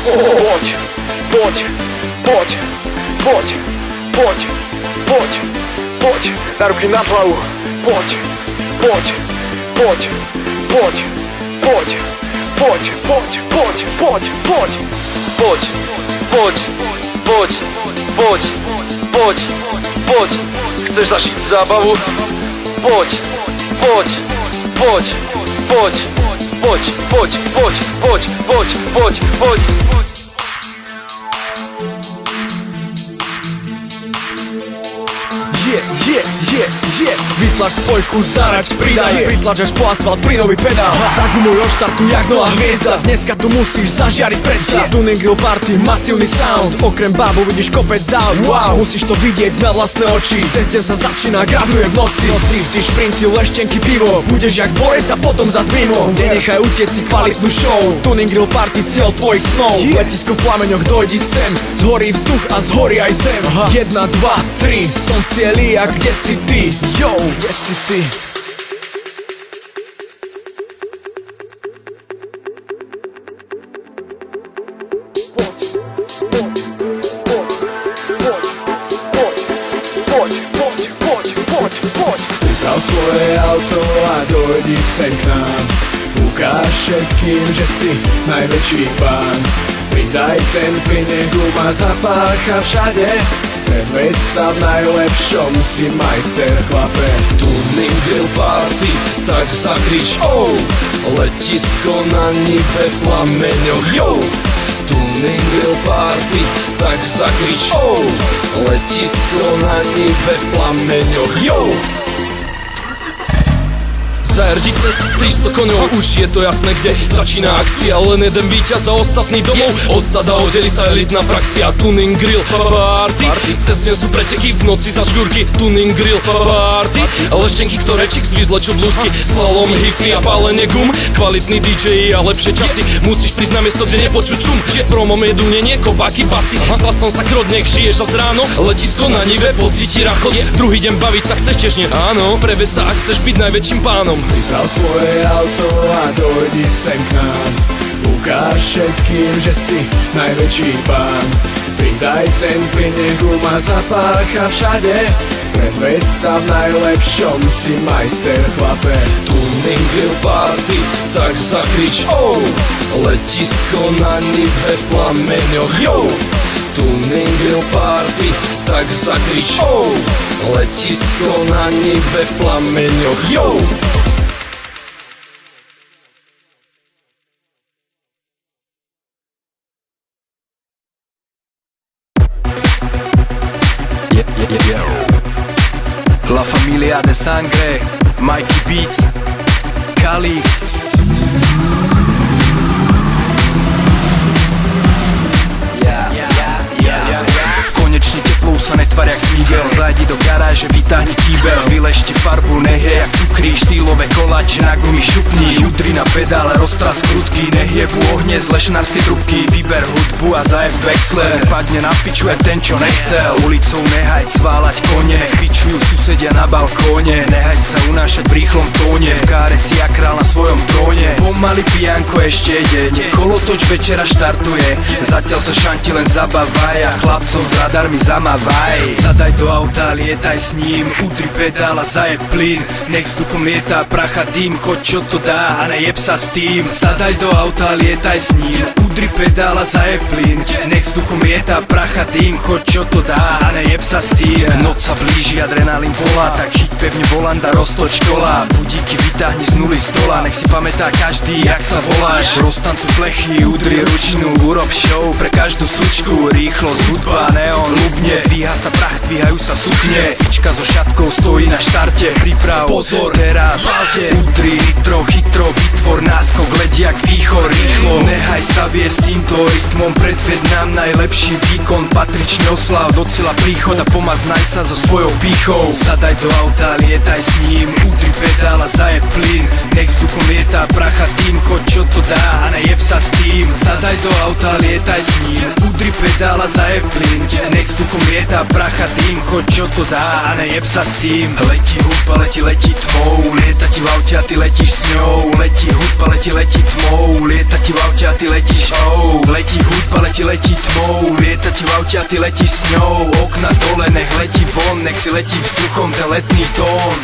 Poď, poď, poď, poď, poď, poď, poď, na ruky na hlavu. Poď, poď, poď, poď, poď, poď, poď, poď, poď, poď. Poď, poď, poď, poď, poď, poď. Chceš zažiť zábavu? Poď, poď, poď, poď, poď, poď, poď, poď, poď, poď, poď. Vytlač spojku, zaraď, pridaj, pritlač až po asfalt, plynový pedál. Zagumuj, odštartuj jak nová hviezda. Dneska tu musíš zažiariť predsa. Tuning Grill Party, masívny sound. Okrem bábu vidíš kopec aut. Wow, musíš to vidieť na vlastné oči. Cez deň sa začína, graduje v noci. Vždy šprinty, leštenky, pivo. Budeš jak borec a potom zas mimo. Nenechaj utiec si kvalitnú show. Tuning Grill Party, cieľ tvojich snov. Letisko v plameňoch, dojdi sem. Zhorí vzduch a zhorí aj zem. 1, 2, 3, som v cieli a kde si ty? Yo, kde si ty? Priprav svoje auto a dojdi sem k nám. Ukáž všetkým, že si najväčší pán. Pridaj ten plyn, nech guma zapácha všade. Predveď sa v najlepšom, si majster, chlape. Tuning Grill Party, tak zakrič oh! Letisko na nive v plameňoch, yo! Tuning Grill Party, tak zakrič oh! Letisko na nive v plameňoch, yo! Zajardiť cez 300 koňov, už je to jasné, kde začína akcia. Len jeden víťaz a ostatný domov. Od stada oddeli sa elitná frakcia. Tuning Grill Party, cez deň sú preteky, v noci za žúrky. Tuning Grill Party, leštenky, ktoré chicks vyzlečú blúzky. Slalom, hifi a pálenie gum, kvalitní DJ a lepšie časy. Musíš prísť na miesto, kde nepočuť šum. Promom je dunenie, kopáky, basy. S vlastnom sa krodnek, žiješ a zráno. Letisko na nive, pocíti rachot. Druhý deň baviť sa chceš tiež nie? Áno, preveď sa, ak chceš byť najväčším pánom. Priprav svoje auto a dojdi sem k nám. Ukáž všetkým, že si najväčší pán. Pridaj ten plyn, nech guma zapácha všade. Predveď sa v najlepšom, si majster, chlape. Tuning Grill Party, tak zakrič oh! Letisko na nive v plameňoch, yo! Tuning Grill Party, tak zakrič oh! Letisko na nive v plameňoch, yo! La familia de sangre, Mikey Beats, Kali. Konečne teplo sa netvar jak smígel. Zajdi do garáže, vytáhni kýbel. Vylešti farbu, nech je jak cukrí. Štýlové koláče na gumy šupni. Udri na pedále, roztras krutky. Nech jebu ohne z lešinárskej trubky. Vyber hudbu a zajeb vexler. Padne na piču aj ten, čo nechcel. Ulicou nehaj cváľať kone. Kričujú susedia na balkóne. Nehaj sa unášať v rýchlom tóne. V káre si jak král na svojom tróne. Pomaly pijanko ešte ide. Kolotoč večera štartuje. Zatiaľ sa šanti len zabávaj a chlapcov s radarmi zamávaj. Zadaj do auta, lietaj s ním. Udri pedál a zajeb plyn. Nech vzduchom lietá pracha dým. Choď čo to dá a nejeb sa s tým. Zadaj do auta, lietaj s ním. Udri pedál a zajeb plyn. Nech vzduchom lietá pracha dým. Choď čo to dá a nejeb sa s tým. Noc sa blíži, adrenalín volá. Tak chyť pevne volant a roztoč kola. Budíky vytáhni z nuly stola. Nech si pamätá každý, jak sa voláš. Roztancu plechy, udri ručnú. Urob show pre každú sučku. Rýchlosť, hudba, neon, ľubne. Dvíha sa prach, dvíhajú sa sukne. Ička so šatkou stojí na štarte. Priprav, pozor, teraz udri nitro, chytro, vytvor náskok. Ledi jak výchor, rýchlo. Nehaj sa viesť týmto rytmom. Predved nám najlepší výkon. Patrične oslav do cieľa príchod a pomaznaj sa so svojou pýchou. Zadaj do auta, lietaj s ním. Udri pedál a zajeb plyn. Nech vzduchom lietá pracha tým. Choď čo to dá a nejeb sa s tým. Zadaj do auta, lietaj s ním. Udri pedál a zajeb plyn. Nech vzduchom lietá pracha tým. Choď čo to dá a nejeb sa s tým. Letí hudba, letí tmou. Lieta ti v aute a ty letíš s ňou. Letí hudba, letí tmou. Lieta ti v aute a ty letíš, oh. Letí hudba, Vyspale ti letí tmou, lieta ti v aute a ty letíš s ňou. Okna dole, nech letí von, nech si letí vzduchom ten letný tón.